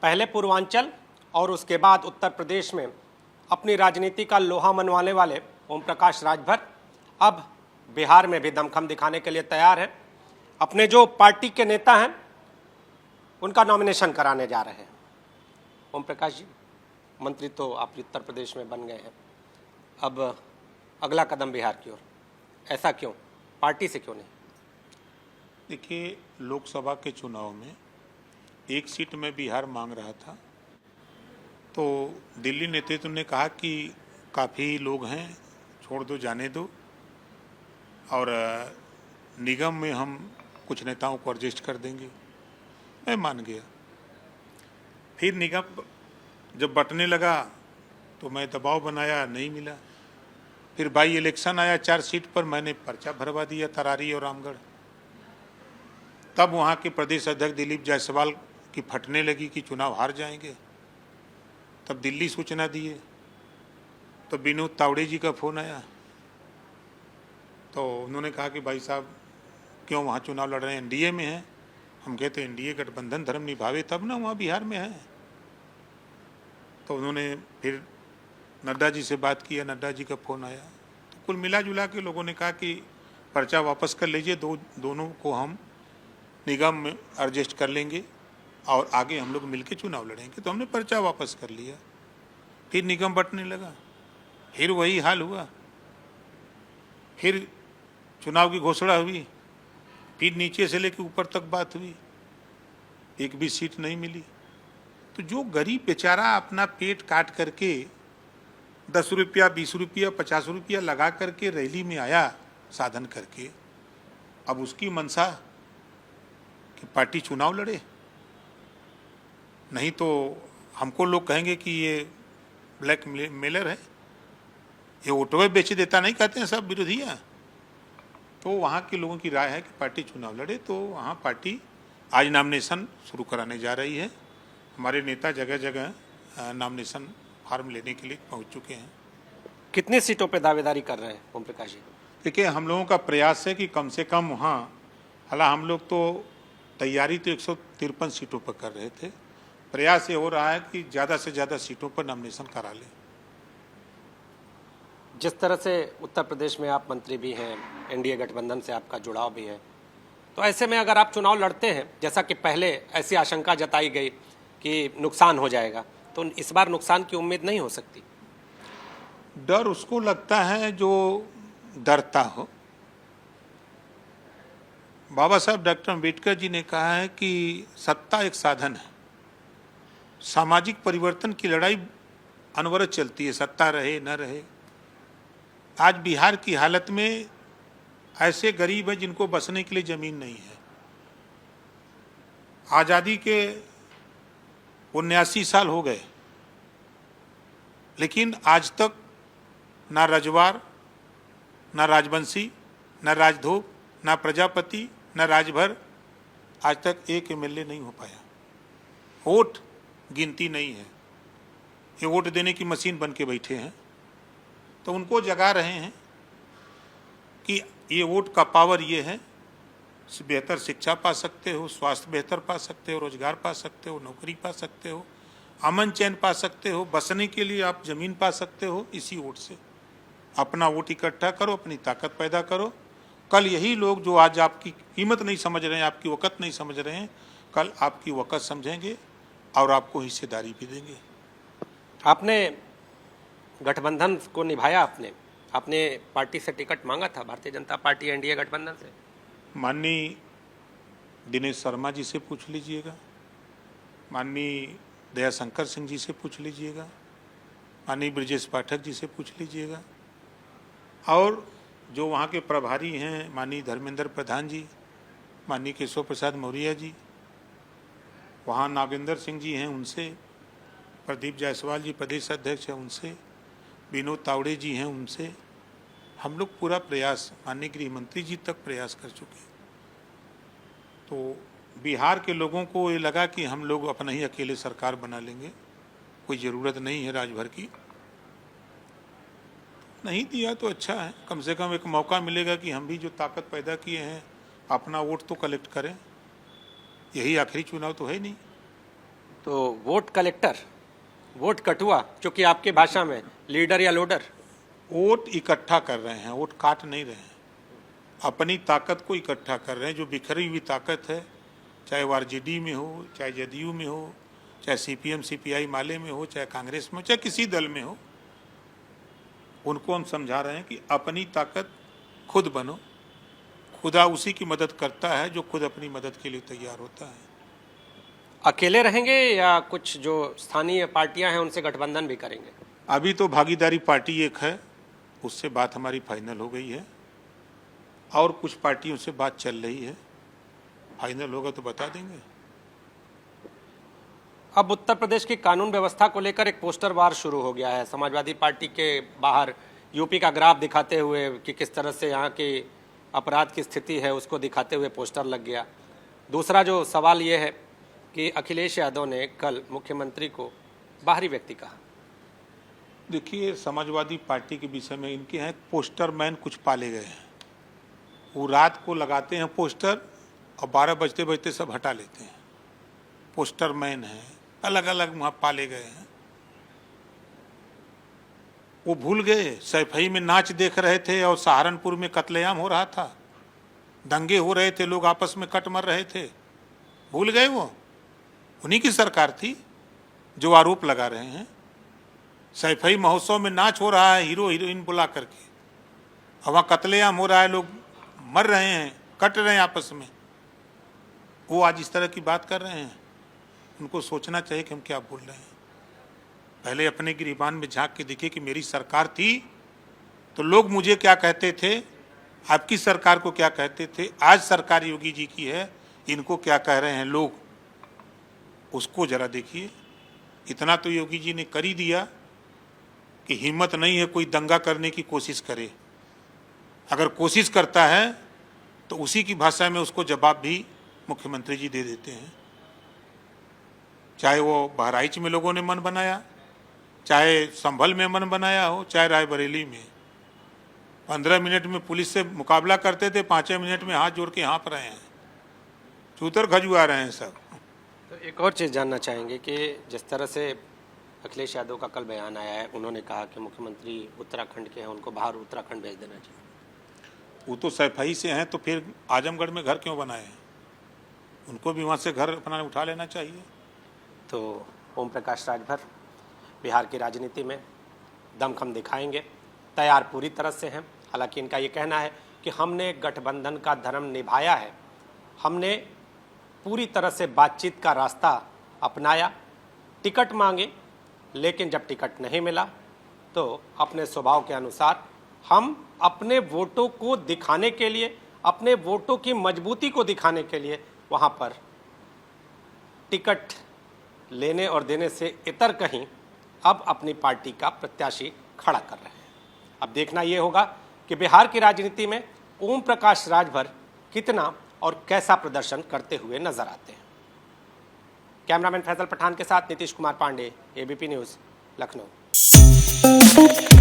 पहले पूर्वांचल और उसके बाद उत्तर प्रदेश में अपनी राजनीति का लोहा मनवाने वाले ओम प्रकाश राजभर अब बिहार में भी दमखम दिखाने के लिए तैयार हैं। अपने जो पार्टी के नेता हैं उनका नॉमिनेशन कराने जा रहे हैं। ओम प्रकाश जी, मंत्री तो आप उत्तर प्रदेश में बन गए हैं, अब अगला कदम बिहार की ओर, ऐसा क्यों? पार्टी से क्यों नहीं? देखिए, लोकसभा के चुनाव में एक सीट में बिहार मांग रहा था, तो दिल्ली नेतृत्व ने कहा कि काफ़ी लोग हैं, छोड़ दो, जाने दो, और निगम में हम कुछ नेताओं को एडजस्ट कर देंगे। मैं मान गया। फिर निगम जब बंटने लगा तो मैं दबाव बनाया, नहीं मिला। फिर बाई इलेक्शन आया, 4 सीट पर मैंने पर्चा भरवा दिया, तरारी और रामगढ़। तब वहाँ के प्रदेश अध्यक्ष दिलीप जायसवाल की फटने लगी कि चुनाव हार जाएंगे। तब दिल्ली सूचना दिए, तो विनोद तावड़े जी का फ़ोन आया, तो उन्होंने कहा कि भाई साहब क्यों वहाँ चुनाव लड़ रहे हैं, एनडीए में हैं। हम कहते एनडीए गठबंधन धर्म निभावे तब ना वहाँ बिहार में है। तो उन्होंने फिर नड्डा जी से बात किया, नड्डा जी का फ़ोन आया। तो कुल मिला जुला के लोगों ने कहा कि पर्चा वापस कर लीजिए, दोनों को हम निगम में एडजस्ट कर लेंगे और आगे हम लोग मिलके चुनाव लड़ेंगे। तो हमने पर्चा वापस कर लिया। फिर निगम बंटने लगा, फिर वही हाल हुआ। फिर चुनाव की घोषणा हुई, फिर नीचे से लेकर ऊपर तक बात हुई, एक भी सीट नहीं मिली। तो जो गरीब बेचारा अपना पेट काट करके 10 रुपया, 20 रुपया, 50 रुपया लगा करके रैली में आया साधन करके, अब उसकी मंशा कि पार्टी चुनाव लड़े, नहीं तो हमको लोग कहेंगे कि ये ब्लैक मेलर है, ये वोटों बेच देता, नहीं कहते हैं सब विरोधियाँ। तो वहाँ के लोगों की राय है कि पार्टी चुनाव लड़े। तो वहाँ पार्टी आज नॉमिनेशन शुरू कराने जा रही है। हमारे नेता जगह जगह नॉमिनेशन फार्म लेने के लिए पहुँच चुके हैं। कितनी सीटों पे दावेदारी कर रहे हैं ओम प्रकाश जी? देखिए, हम लोगों का प्रयास है कि कम से कम वहाँ, हालांकि हम लोग तो तैयारी तो 153 सीटों पर कर रहे थे, प्रयास ये हो रहा है कि ज़्यादा से ज़्यादा सीटों पर नॉमिनेशन करा लें। जिस तरह से उत्तर प्रदेश में आप मंत्री भी हैं, एनडीए गठबंधन से आपका जुड़ाव भी है, तो ऐसे में अगर आप चुनाव लड़ते हैं, जैसा कि पहले ऐसी आशंका जताई गई कि नुकसान हो जाएगा, तो इस बार नुकसान की उम्मीद नहीं हो सकती? डर उसको लगता है जो डरता हो। बाबा साहब डॉक्टर अम्बेडकर जी ने कहा है कि सत्ता एक साधन है, सामाजिक परिवर्तन की लड़ाई अनवरत चलती है, सत्ता रहे न रहे। आज बिहार की हालत में ऐसे गरीब हैं जिनको बसने के लिए ज़मीन नहीं है। आज़ादी के 79 साल हो गए, लेकिन आज तक ना रजवार, ना राजवंशी, ना राजधोप, ना प्रजापति, ना राजभर, आज तक एक एमएलए नहीं हो पाया। वोट गिनती नहीं है, ये वोट देने की मशीन बन के बैठे हैं। तो उनको जगा रहे हैं कि ये वोट का पावर ये है, बेहतर शिक्षा पा सकते हो, स्वास्थ्य बेहतर पा सकते हो, रोजगार पा सकते हो, नौकरी पा सकते हो, अमन चैन पा सकते हो, बसने के लिए आप ज़मीन पा सकते हो। इसी वोट से अपना वोट इकट्ठा करो, अपनी ताकत पैदा करो। कल यही लोग जो आज आपकी कीमत नहीं समझ रहे हैं, आपकी वक़्त नहीं समझ रहे हैं, कल आपकी वक़्त समझेंगे और आपको हिस्सेदारी भी देंगे। आपने गठबंधन को निभाया, आपने पार्टी से टिकट मांगा था, भारतीय जनता पार्टी एनडीए गठबंधन से। माननीय दिनेश शर्मा जी से पूछ लीजिएगा, माननीय दयाशंकर सिंह जी से पूछ लीजिएगा, माननीय ब्रजेश पाठक जी से पूछ लीजिएगा, और जो वहाँ के प्रभारी हैं माननीय धर्मेंद्र प्रधान जी, माननीय केशव प्रसाद मौर्य जी, वहाँ नागेंद्र सिंह जी हैं उनसे, प्रदीप जायसवाल जी प्रदेश अध्यक्ष हैं उनसे, विनोद तावड़े जी हैं उनसे, हम लोग पूरा प्रयास, माननीय गृह मंत्री जी तक प्रयास कर चुके हैं। तो बिहार के लोगों को ये लगा कि हम लोग अपना ही अकेले सरकार बना लेंगे, कोई ज़रूरत नहीं है राजभर की। नहीं दिया तो अच्छा है, कम से कम एक मौका मिलेगा कि हम भी जो ताकत पैदा किए हैं अपना वोट तो कलेक्ट करें। यही आखिरी चुनाव तो है नहीं। तो वोट कलेक्टर, वोट कटुआ, जो कि आपकी भाषा में लीडर या लोडर? वोट इकट्ठा कर रहे हैं, वोट काट नहीं रहे हैं। अपनी ताकत को इकट्ठा कर रहे हैं, जो बिखरी हुई ताकत है, चाहे वो आरजेडी में हो, चाहे जदयू में हो, चाहे सीपीएम सीपीआई माले में हो, चाहे कांग्रेस में हो, चाहे किसी दल में हो, उनको हम समझा रहे हैं कि अपनी ताकत खुद बनो। खुदा उसी की मदद करता है जो खुद अपनी मदद के लिए तैयार होता है। अकेले रहेंगे या कुछ जो स्थानीय पार्टियां हैं उनसे गठबंधन भी करेंगे? अभी तो भागीदारी पार्टी एक है, उससे बात हमारी फाइनल हो गई है, और कुछ पार्टियों से बात चल रही है। फाइनल होगा तो बता देंगे। अब उत्तर प्रदेश की कानून व्यवस्था को लेकर एक पोस्टर वार शुरू हो गया है। समाजवादी पार्टी के बाहर यूपी का ग्राफ दिखाते हुए कि किस तरह से यहाँ की अपराध की स्थिति है उसको दिखाते हुए पोस्टर लग गया। दूसरा जो सवाल ये है कि अखिलेश यादव ने कल मुख्यमंत्री को बाहरी व्यक्ति कहा। देखिए, समाजवादी पार्टी के विषय में इनके यहाँ पोस्टर मैन कुछ पाले गए हैं। वो रात को लगाते हैं पोस्टर और 12 बजते बजते सब हटा लेते हैं। पोस्टर मैन है, अलग अलग वहाँ पाले गए हैं। वो भूल गए, सैफई में नाच देख रहे थे और सहारनपुर में कत्लेआम हो रहा था, दंगे हो रहे थे, लोग आपस में कट मर रहे थे। भूल गए वो? उन्हीं की सरकार थी जो आरोप लगा रहे हैं। सैफई महोत्सव में नाच हो रहा है हीरो हीरोइन बुला करके, और वहाँ कत्लेआम हो रहा है, लोग मर रहे हैं, कट रहे हैं आपस में। वो आज इस तरह की बात कर रहे हैं। उनको सोचना चाहिए कि हम क्या बोल रहे हैं। पहले अपने गिरीबान में झांक के देखिए कि मेरी सरकार थी तो लोग मुझे क्या कहते थे, आपकी सरकार को क्या कहते थे, आज सरकार योगी जी की है, इनको क्या कह रहे हैं लोग, उसको जरा देखिए। इतना तो योगी जी ने कर ही दिया कि हिम्मत नहीं है कोई दंगा करने की कोशिश करे। अगर कोशिश करता है तो उसी की भाषा में उसको जवाब भी मुख्यमंत्री जी दे देते हैं। चाहे वो बहराइच में लोगों ने मन बनाया, चाहे संभल में मन बनाया हो, चाहे रायबरेली में। 15 मिनट में पुलिस से मुकाबला करते थे, 5 मिनट में हाथ जोड़ के हाँफ रहे हैं, चूतर खजुआ रहे हैं सब। तो एक और चीज़ जानना चाहेंगे कि जिस तरह से अखिलेश यादव का कल बयान आया है, उन्होंने कहा कि मुख्यमंत्री उत्तराखंड के हैं, उनको बाहर उत्तराखंड भेज देना चाहिए। वो तो सैफई से हैं तो फिर आजमगढ़ में घर क्यों बनाए? उनको भी वहाँ से घर अपना उठा लेना चाहिए। तो ओम प्रकाश राजभर बिहार की राजनीति में दमखम दिखाएंगे, तैयार पूरी तरह से हैं। हालांकि इनका ये कहना है कि हमने गठबंधन का धर्म निभाया है, हमने पूरी तरह से बातचीत का रास्ता अपनाया, टिकट मांगे, लेकिन जब टिकट नहीं मिला तो अपने स्वभाव के अनुसार हम अपने वोटों को दिखाने के लिए, अपने वोटों की मजबूती को दिखाने के लिए वहाँ पर टिकट लेने और देने से इतर कहीं अब अपनी पार्टी का प्रत्याशी खड़ा कर रहे हैं। अब देखना ये होगा कि बिहार की राजनीति में ओम प्रकाश राजभर कितना और कैसा प्रदर्शन करते हुए नजर आते हैं। कैमरामैन फैसल पठान के साथ नीतीश कुमार पांडे, एबीपी न्यूज़, लखनऊ।